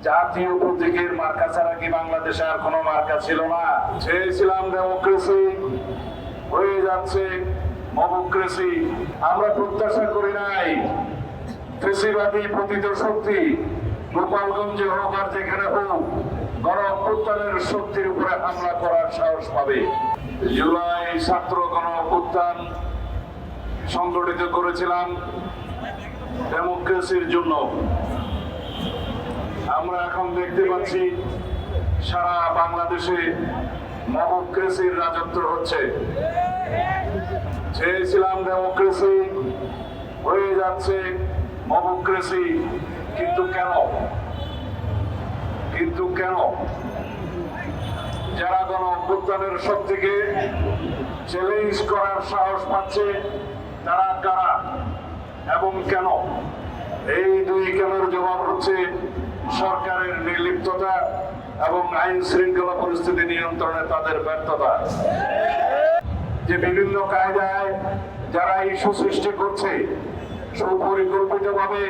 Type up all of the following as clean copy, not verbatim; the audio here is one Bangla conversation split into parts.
জাতীয় প্রতীকের মার্কা ছাড়া কি বাংলাদেশে আর কোনো মার্কা ছিল না? চেয়েছিলাম ডেমোক্রেসি, হয়ে যাচ্ছে মবক্রেসি। আমরা প্রত্যাশা করি নাই ফেসিবাদী পতিত শক্তি গোপালগঞ্জে হোক আর যেখানে হোক গণ অভ্যুত্থানের শক্তির উপরে হামলা করার সাহস পাবে। জুলাই ছাত্র গণ অভ্যুত্থান সংগঠিত করেছিলাম ডেমোক্রেসির জন্য। আমরা এখন দেখতে পাচ্ছি সারা বাংলাদেশে মবক্রেসির রাজত্ব হচ্ছে। চেয়েছিলাম ডেমোক্রেসি, হয়ে যাচ্ছে মবক্রেসি। কিন্তু কেন যারা গণ অভ্যুত্থানের শক্তিকে চ্যালেঞ্জ করার সাহস পাচ্ছে তারা কারা এবং কেন? এই দুই কেনের জবাব হচ্ছে সরকারের নির্লিপ্ততা এবং আইন শৃঙ্খলা পরিস্থিতি নিয়ন্ত্রণে তাদের ব্যর্থতা। যে বিভিন্ন কায়দায় যারা ইস্যু সৃষ্টি করছে, সুপরিকল্পিতভাবে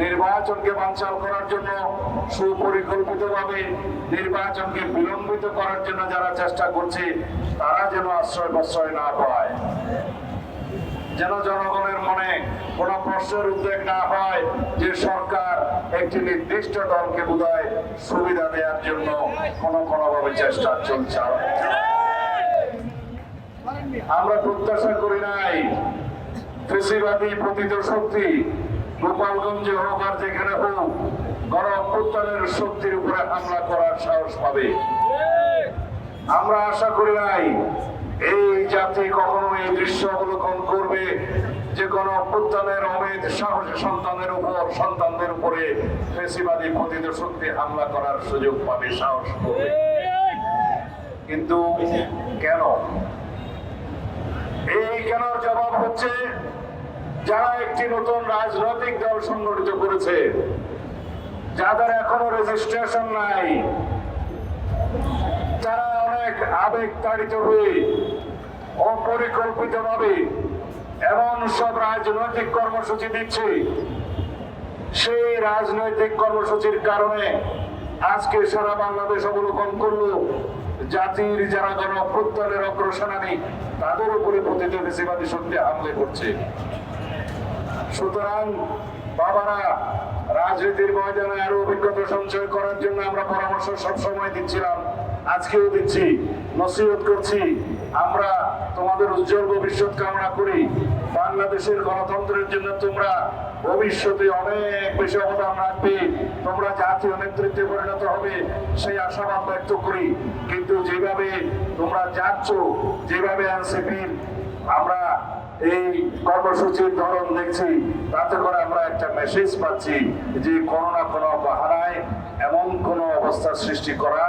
নির্বাচনকে বানচাল করার জন্য, সুপরিকল্পিতভাবে নির্বাচনকে বিলম্বিত করার জন্য যারা চেষ্টা করছে, তারা যেন আশ্রয় প্রশ্রয় না পায়, যেন জনগণের মনে কোন প্রশ্নের উদ্বেগ না হয় যে সরকার একটি নির্দিষ্ট দলকে বোধহয় সুবিধা দেওয়ার জন্য কোনোভাবে চেষ্টা চলছে। আমরা প্রত্যাশা করি নাই ফেসিবাদী পতিত শক্তি গোপালগঞ্জে হোক আর যেখানে হোক গণ অভ্যুত্থানের শক্তির উপরে হামলা করার সাহস পাবে। আমরা আশা করি নাই এই জাতি কখনো এই দৃশ্য অবলোকন করবে যে গণ অভ্যুত্থানের অমেধ সাহসী সন্তানদের উপরে ফেসিবাদী পতিত শক্তি হামলা করার সুযোগ পাবে, সাহস করবে। কিন্তু কেন? এই কেনর জবাব হচ্ছে যারা একটি নতুন রাজনৈতিক দল সংগঠিত করেছে, যাদের এখনো রেজিস্ট্রেশন নাই, যারা অনেক আবেগ তাড়িত হয়ে অপরিকল্পিতভাবে এমন সব রাজনৈতিক কর্মসূচি দিচ্ছে, সেই রাজনৈতিক কর্মসূচির কারণে আজকে সারা বাংলাদেশ অবলোকন করলো জাতির যারা গণ অভ্যুত্থানের অগ্রসেনানী তাদের উপরে পতিত ফেসিবাদী শক্তি হামলে করছে। সুতরাং বাবারা, রাজনীতির ময়দানে আরো অভিজ্ঞতা সঞ্চয় করার জন্য আমরা পরামর্শ সবসময় দিচ্ছিলাম, আজকেও দিচ্ছি, নসিহত করছি। আমরা তোমাদের উজ্জ্বল ভবিষ্যৎ কামনা করি। বাংলাদেশের গণতন্ত্রের জন্য তোমরা ভবিষ্যতে অনেক বেশি অবদান রাখবে, তোমরা জাতীয় নেতৃত্বে পরিণত হবে সেই আশাবাদ ব্যক্ত করি। কিন্তু যেভাবে তোমরা যাচ্ছ, যেভাবে এনসিপির আমরা এই কর্মসূচির ধরন দেখছি, তাতে করে আমরা একটা মেসেজ পাচ্ছি যে কোনো না কোনো বাহানায় এমন কোনো অবস্থা সৃষ্টি করা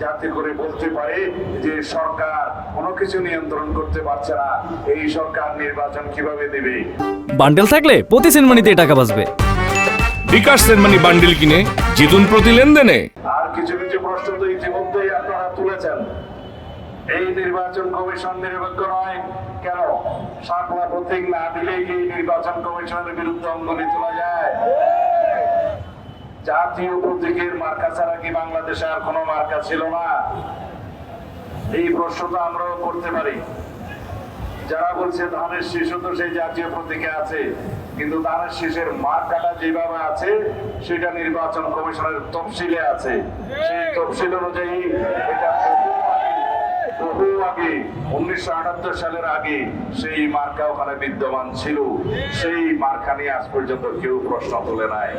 যাতে করে বলতে পারে যে সরকার কোনো কিছু নিয়ন্ত্রণ করতে পারছে না, এই সরকার নির্বাচন কিভাবে দেবে। বান্ডেল থাকলে প্রতি সেনমানিতে টাকা বাঁচবে। বিকাশ সেনমানি বান্ডেল কিনে জিতুন প্রতি লেনদেনে। আর কিছু প্রশ্ন তো ইতিমধ্যেই আপনারা তুলেছেন। এই নির্বাচন কমিশন নিরপেক্ষ নয় কেন? শাপলা প্রতীক না দিলে কি নির্বাচন কমিশনের বিরুদ্ধে অঙ্গনে তোলা যায়? জাতীয় প্রতীকের মার্কা ছাড়া কি বাংলাদেশে আর কোনো মার্কা ছিল না? এই প্রশ্নটা আমরাও করতে পারি। যারা বলছে ধানের শীষ তো সেই জাতীয় প্রতীকে আছে, কিন্তু ধানের শীষের মার্কাটা যেভাবে আছে সেটা নির্বাচন কমিশনের তফসিলে আছে। সেই তফসিল অনুযায়ী এটা বহু আগে 1978 সালের আগে সেই মার্কা ওখানে বিদ্যমান ছিল। সেই মার্কা নিয়ে আজ পর্যন্ত কেউ প্রশ্ন তোলে নাই।